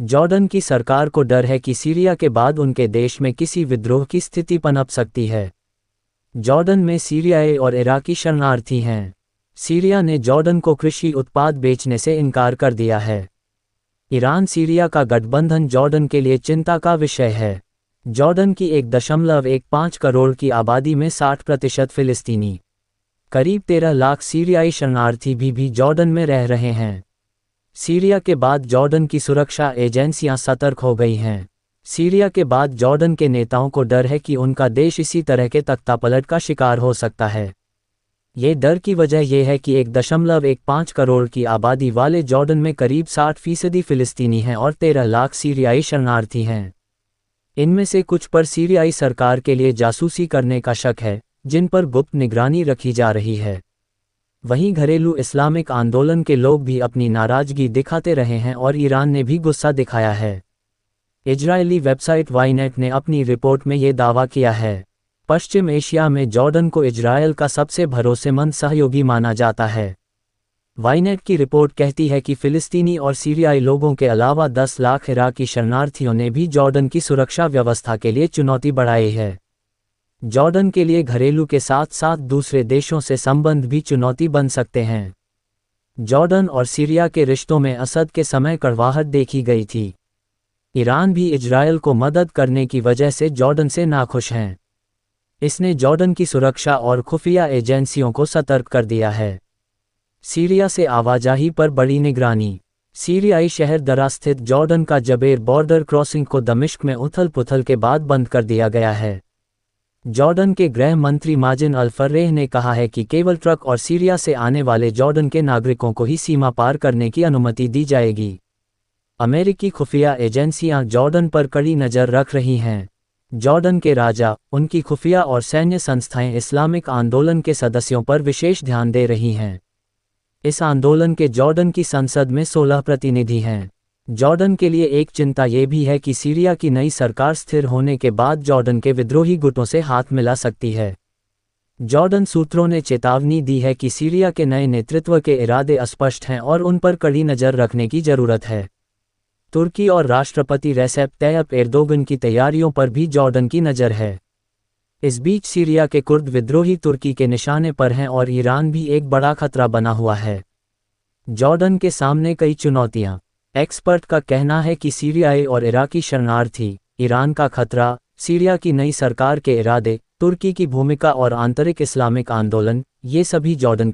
Jordan की सरकार को डर है कि सीरिया के बाद उनके देश में किसी विद्रोह की स्थिति पनप सकती है। जॉर्डन में सीरियाई और इराकी शरणार्थी हैं। सीरिया ने जॉर्डन को कृषि उत्पाद बेचने से इनकार कर दिया है। ईरान सीरिया का गठबंधन जॉर्डन के लिए चिंता का विषय है। जॉर्डन की 1.15 करोड़ की आबादी में 60% फिलिस्तीनी, करीब 13 लाख सीरियाई शरणार्थी भी जॉर्डन में रह रहे हैं। सीरिया के बाद जॉर्डन की सुरक्षा एजेंसियां सतर्क हो गई हैं। सीरिया के बाद जॉर्डन के नेताओं को डर है कि उनका देश इसी तरह के तख्तापलट का शिकार हो सकता है। ये डर की वजह यह है कि 1.15 करोड़ की आबादी वाले जॉर्डन में करीब 60% फिलिस्तीनी हैं और 13 लाख सीरियाई शरणार्थी हैं। इनमें से कुछ पर सीरियाई सरकार के लिए जासूसी करने का शक है, जिन पर गुप्त निगरानी रखी जा रही है। वहीं घरेलू इस्लामिक आंदोलन के लोग भी अपनी नाराजगी दिखाते रहे हैं और ईरान ने भी गुस्सा दिखाया है। इजरायली वेबसाइट वाईनेट ने अपनी रिपोर्ट में ये दावा किया है। पश्चिम एशिया में जॉर्डन को इजरायल का सबसे भरोसेमंद सहयोगी माना जाता है। वाईनेट की रिपोर्ट कहती है कि फिलिस्तीनी और सीरियाई लोगों के अलावा 10 लाख इराकी शरणार्थियों ने भी जॉर्डन की सुरक्षा व्यवस्था के लिए चुनौती बढ़ाई है। जॉर्डन के लिए घरेलू के साथ साथ दूसरे देशों से संबंध भी चुनौती बन सकते हैं। जॉर्डन और सीरिया के रिश्तों में असद के समय कड़वाहट देखी गई थी। ईरान भी इजरायल को मदद करने की वजह से जॉर्डन से नाखुश हैं। इसने जॉर्डन की सुरक्षा और खुफिया एजेंसियों को सतर्क कर दिया है। सीरिया से आवाजाही पर बड़ी निगरानी। सीरियाई शहर दरा स्थित जॉर्डन का जबेर बॉर्डर क्रॉसिंग को दमिश्क में उथल पुथल के बाद बंद कर दिया गया है। जॉर्डन के गृह मंत्री माजिन अल-फर्रेह ने कहा है कि केवल ट्रक और सीरिया से आने वाले जॉर्डन के नागरिकों को ही सीमा पार करने की अनुमति दी जाएगी। अमेरिकी खुफिया एजेंसियां जॉर्डन पर कड़ी नज़र रख रही हैं। जॉर्डन के राजा, उनकी खुफिया और सैन्य संस्थाएं इस्लामिक आंदोलन के सदस्यों पर विशेष ध्यान दे रही हैं। इस आंदोलन के जॉर्डन की संसद में 16 प्रतिनिधि हैं। जॉर्डन के लिए एक चिंता ये भी है कि सीरिया की नई सरकार स्थिर होने के बाद जॉर्डन के विद्रोही गुटों से हाथ मिला सकती है। जॉर्डन सूत्रों ने चेतावनी दी है कि सीरिया के नए नेतृत्व के इरादे अस्पष्ट हैं और उन पर कड़ी नज़र रखने की जरूरत है। तुर्की और राष्ट्रपति रेसेप तैयप एर्दोगन की तैयारियों पर भी जॉर्डन की नज़र है। इस बीच सीरिया के कुर्द विद्रोही तुर्की के निशाने पर हैं और ईरान भी एक बड़ा खतरा बना हुआ है। जॉर्डन के सामने कई चुनौतियां। एक्सपर्ट का कहना है कि सीरियाई और इराकी शरणार्थी, ईरान का खतरा, सीरिया की नई सरकार के इरादे, तुर्की की भूमिका और आंतरिक इस्लामिक आंदोलन, ये सभी जॉर्डन